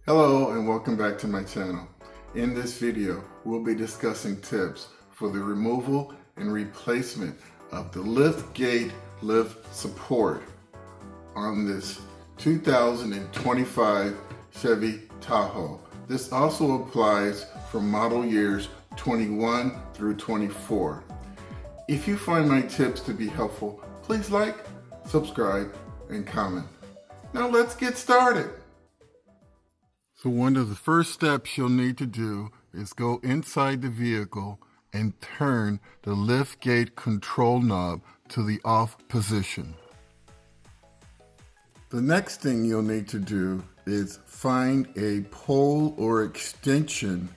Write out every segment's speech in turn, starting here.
Hello and welcome back to my channel. In this video, we'll be discussing tips for the removal and replacement of the lift gate lift support on this 2025 Chevy Tahoe. This also applies for model years 21 through 24. If you find my tips to be helpful, please like, subscribe, and comment. Now let's get started. So one of the first steps you'll need to do is go inside the vehicle and turn the lift gate control knob to the off position. The next thing you'll need to do is find a pole or extension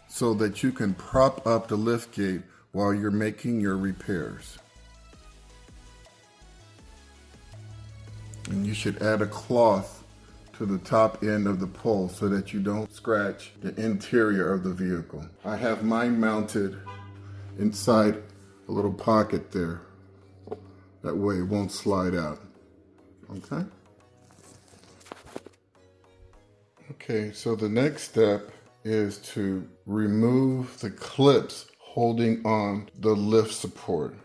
so that you can prop up the lift gate while you're making your repairs. And you should add a cloth to the top end of the pole so that you don't scratch the interior of the vehicle. I have mine mounted inside a little pocket there. That way it won't slide out. Okay? Okay, so the next step is to remove the clips holding on the lift support.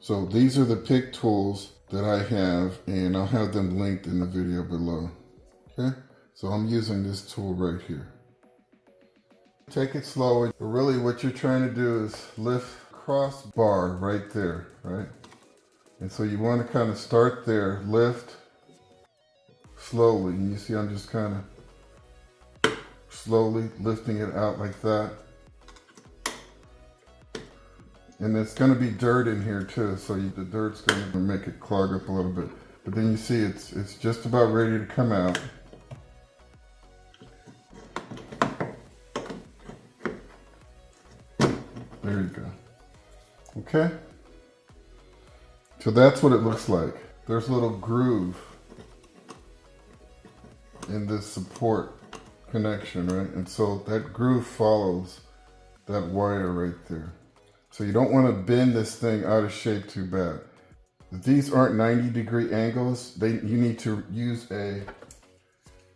So these are the pick tools that I have, and I'll have them linked in the video below. Okay, so I'm using this tool right here. Take it slow, but really what you're trying to do is lift crossbar right there, right? And so you want to kind of start there, lift slowly. And you see I'm just kind of slowly lifting it out like that. And it's going to be dirt in here too, so the dirt's going to make it clog up a little bit. But then you see it's just about ready to come out. There you go. Okay? So that's what it looks like. There's a little groove in this support connection, right? And so that groove follows that wire right there. So you don't want to bend this thing out of shape too bad. If these aren't 90-degree angles, you need to use a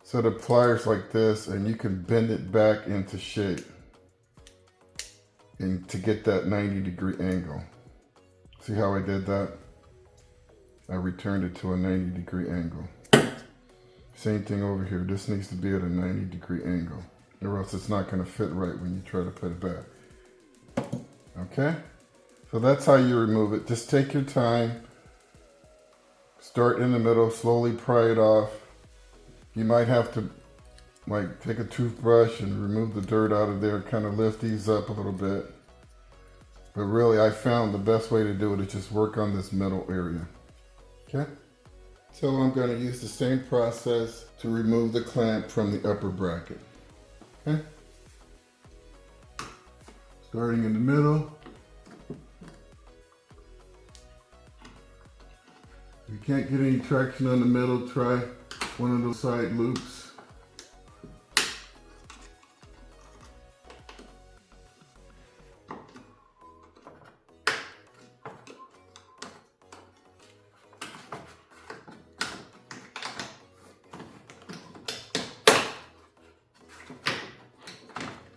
set of pliers like this, and you can bend it back into shape and to get that 90-degree angle. See how I did that? I returned it to a 90-degree angle. Same thing over here. This needs to be at a 90-degree angle, or else it's not going to fit right when you try to put it back. Okay? So that's how you remove it. Just take your time. Start in the middle, slowly pry it off. You might have to take a toothbrush and remove the dirt out of there, kind of lift these up a little bit. But really, I found the best way to do it is just work on this middle area. Okay? So I'm going to use the same process to remove the clamp from the upper bracket. Okay? Starting in the middle. If you can't get any traction on the middle, try one of those side loops.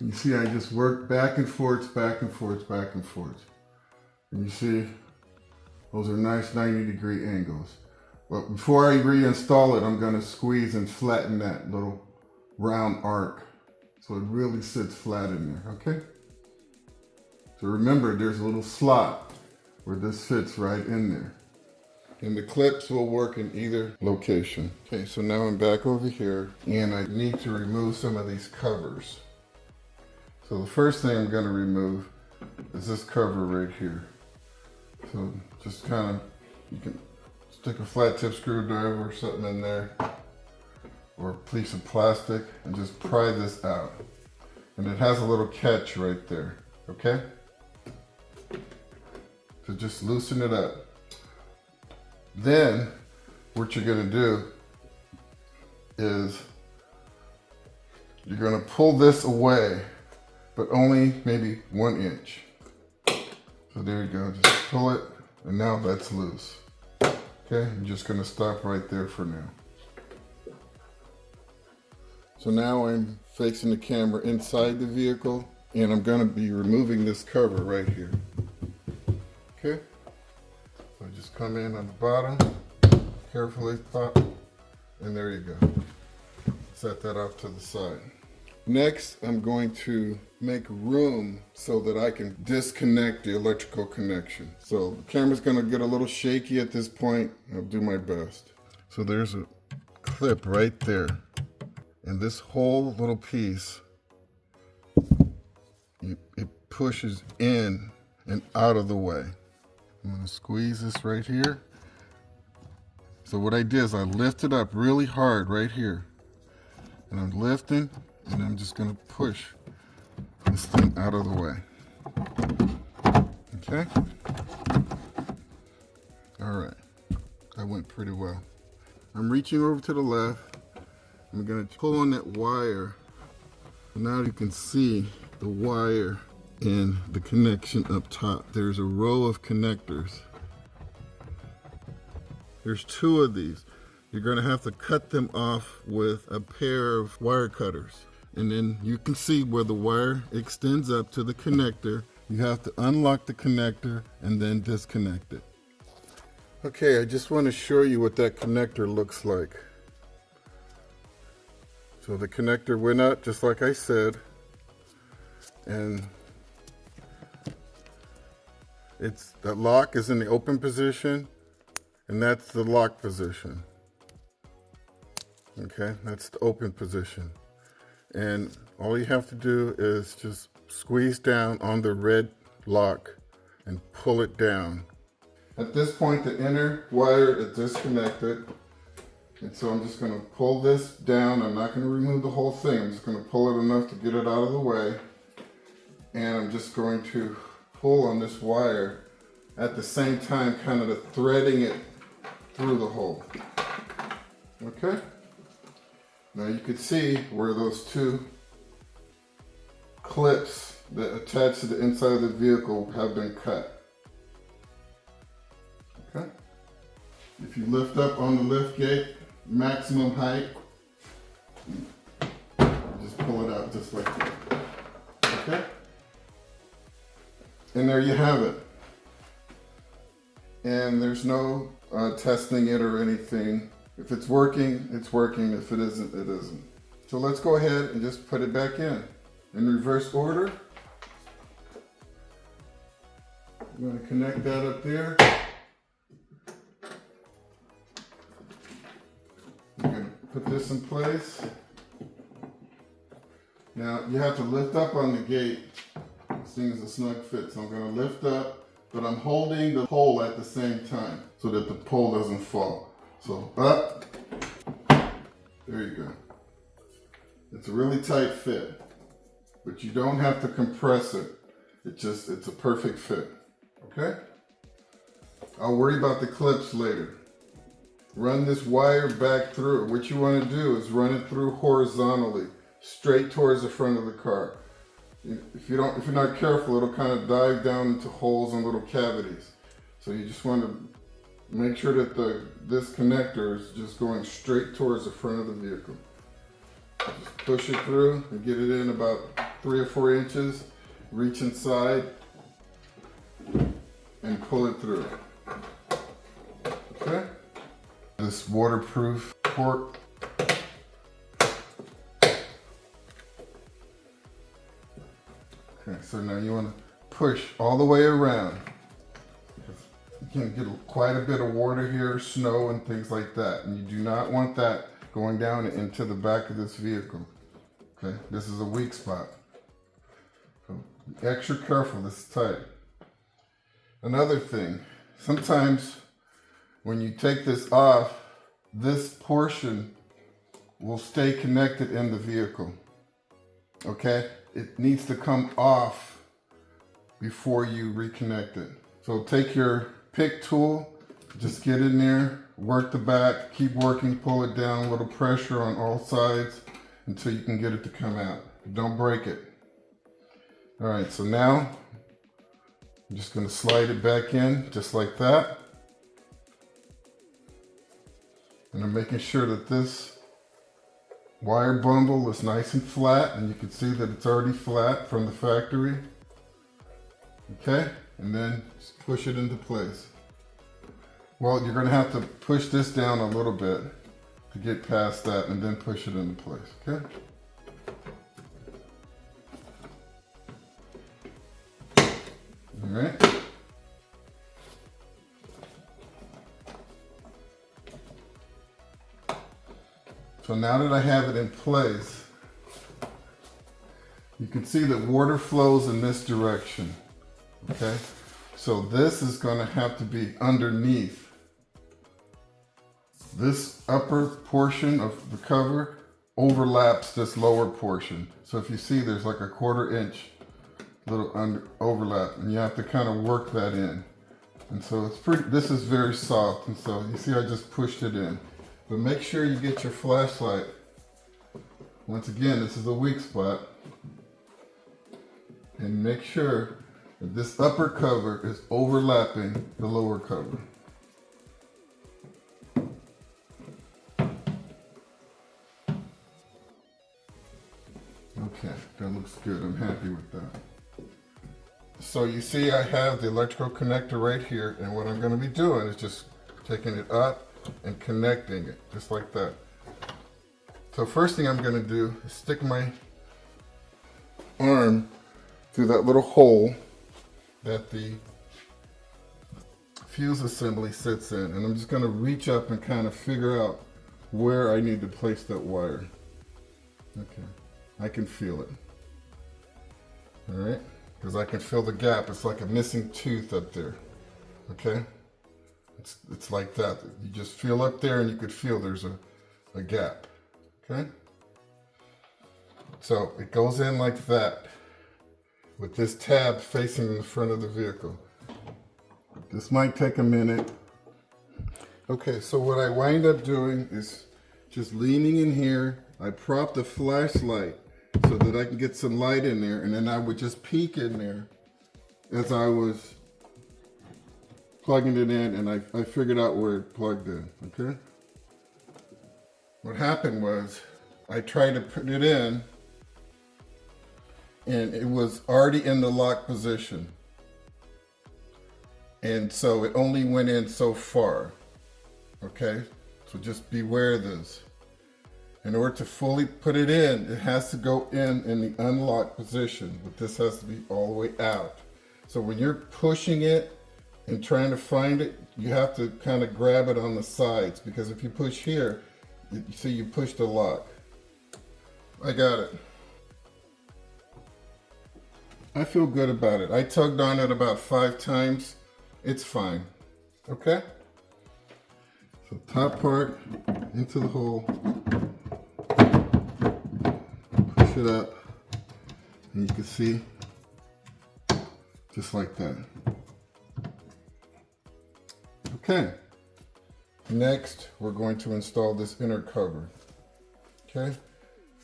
You see, I just work back and forth, back and forth, back and forth. And you see, those are nice 90-degree angles. But before I reinstall it, I'm going to squeeze and flatten that little round arc so it really sits flat in there, okay? So remember, there's a little slot where this fits right in there. And the clips will work in either location. Okay, so now I'm back over here, and I need to remove some of these covers. So the first thing I'm going to remove is this cover right here. So just kind of, you can stick a flat tip screwdriver or something in there, or a piece of plastic, and just pry this out. And it has a little catch right there, okay? So just loosen it up. Then what you're going to do is you're going to pull this away, but only maybe 1 inch. So there you go, just pull it, and now that's loose. Okay, I'm just gonna stop right there for now. So now I'm facing the camera inside the vehicle, and I'm going to be removing this cover right here. Okay, so just come in on the bottom, carefully pop, and there you go. Set that off to the side. Next, I'm going to make room so that I can disconnect the electrical connection. So the camera's going to get a little shaky at this point. I'll do my best. So there's a clip right there. And this whole little piece, it pushes in and out of the way. I'm going to squeeze this right here. So what I did is I lifted up really hard right here. And I'm lifting, and I'm just going to push this thing out of the way. Okay? All right. That went pretty well. I'm reaching over to the left. I'm going to pull on that wire. Now you can see the wire and the connection up top. There's a row of connectors. There's 2 of these. You're going to have to cut them off with a pair of wire cutters. And then you can see where the wire extends up to the connector. You have to unlock the connector and then disconnect it. Okay, I just want to show you what that connector looks like. So the connector went up just like I said. And that lock is in the open position, and that's the lock position. Okay, that's the open position. And all you have to do is just squeeze down on the red lock and pull it down. At this point, the inner wire is disconnected. And so I'm just going to pull this down. I'm not going to remove the whole thing. I'm just going to pull it enough to get it out of the way. And I'm just going to pull on this wire at the same time, kind of threading it through the hole. Okay? Now you can see where those 2 clips that attach to the inside of the vehicle have been cut. Okay? If you lift up on the lift gate, maximum height, just pull it out just like that. Okay? And there you have it. And there's no testing it or anything. If it's working, it's working. If it isn't, it isn't. So let's go ahead and just put it back in reverse order. I'm going to connect that up there. I'm going to put this in place. Now you have to lift up on the gate. This thing is a snug fit, so I'm going to lift up, but I'm holding the pole at the same time so that the pole doesn't fall. So up, there you go. It's a really tight fit, but you don't have to compress it. It's a perfect fit, okay? I'll worry about the clips later. Run this wire back through. What you want to do is run it through horizontally, straight towards the front of the car. If you're not careful, it'll kind of dive down into holes and little cavities. So you just want to make sure that this connector is just going straight towards the front of the vehicle. Just push it through and get it in about 3 or 4 inches. Reach inside and pull it through. Okay? This waterproof port. Okay, so now you want to push all the way around. You can get quite a bit of water here, snow and things like that. And you do not want that going down into the back of this vehicle. Okay, this is a weak spot. So be extra careful, this is tight. Another thing, sometimes when you take this off, this portion will stay connected in the vehicle. Okay, it needs to come off before you reconnect it. So take your pick tool, just get in there, work the back, keep working, pull it down, a little pressure on all sides until you can get it to come out. Don't break it. All right, so now I'm just going to slide it back in just like that. And I'm making sure that this wire bundle is nice and flat, and you can see that it's already flat from the factory. Okay, and then just push it into place. Well, you're going to have to push this down a little bit to get past that, and then push it into place. Okay. All right. So now that I have it in place, you can see that water flows in this direction. Okay. So this is going to have to be underneath. This upper portion of the cover overlaps this lower portion. So if you see, there's like a 1/4 inch little overlap, and you have to kind of work that in. And so it's pretty, this is very soft, and so you see I just pushed it in. But make sure you get your flashlight. Once again, this is a weak spot. And make sure that this upper cover is overlapping the lower cover. Okay, that looks good. I'm happy with that. So you see I have the electrical connector right here, and what I'm going to be doing is just taking it up and connecting it, just like that. So first thing I'm going to do is stick my arm through that little hole that the fuse assembly sits in, and I'm just going to reach up and kind of figure out where I need to place that wire. Okay, I can feel it. All right, because I can feel the gap. It's like a missing tooth up there. Okay, it's like that. You just feel up there, and you could feel there's a gap. Okay, so it goes in like that, with this tab facing the front of the vehicle. This might take a minute. Okay, so what I wind up doing is just leaning in here. I prop the flashlight so that I can get some light in there, and then I would just peek in there as I was plugging it in, and I figured out where it plugged in, okay? What happened was I tried to put it in, and it was already in the lock position. And so it only went in so far, okay? So just beware of this. In order to fully put it in, it has to go in the unlocked position, but this has to be all the way out. So when you're pushing it and trying to find it, you have to kind of grab it on the sides, because if you push here, you see you push the lock. I got it. I feel good about it. I tugged on it about 5 times. It's fine. Okay? So top part into the hole. Push it up. And you can see, just like that. Okay. Next, we're going to install this inner cover. Okay?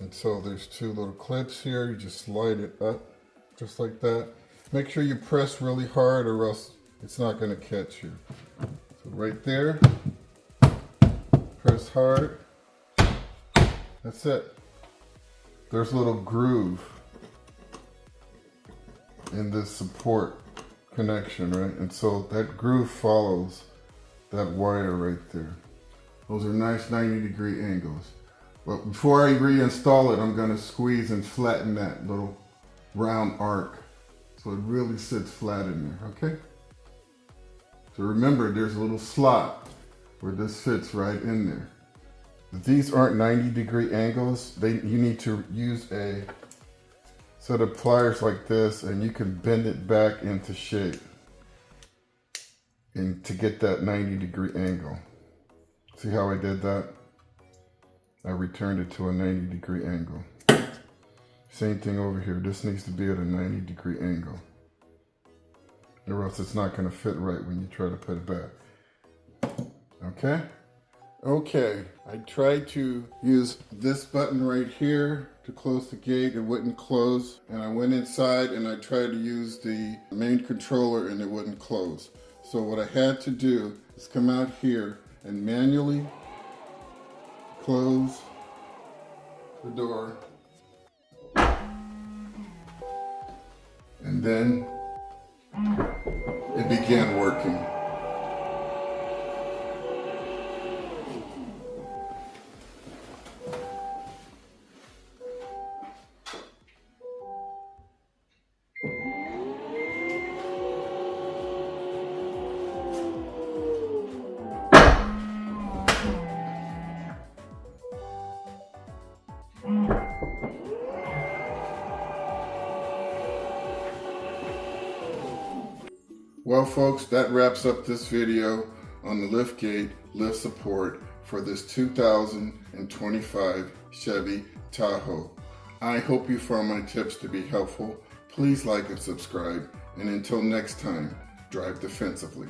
And so there's 2 little clips here. You just slide it up, just like that. Make sure you press really hard, or else it's not going to catch you. So right there, press hard. That's it. There's a little groove in this support connection, right? And so that groove follows that wire right there. Those are nice 90-degree angles. But before I reinstall it, I'm going to squeeze and flatten that little round arc so it really sits flat in there, okay? So remember, there's a little slot where this fits right in there. If these aren't 90-degree angles, you need to use a set of pliers like this, and you can bend it back into shape and to get that 90-degree angle. See how I did that? I returned it to a 90-degree angle. Same thing over here. This needs to be at a 90-degree angle, or else it's not going to fit right when you try to put it back. Okay? Okay, I tried to use this button right here to close the gate. It wouldn't close. And I went inside and I tried to use the main controller and it wouldn't close. So what I had to do is come out here and manually close the door. And then it began working. Well folks, that wraps up this video on the liftgate lift support for this 2025 Chevy Tahoe. I hope you found my tips to be helpful. Please like and subscribe, and until next time, drive defensively.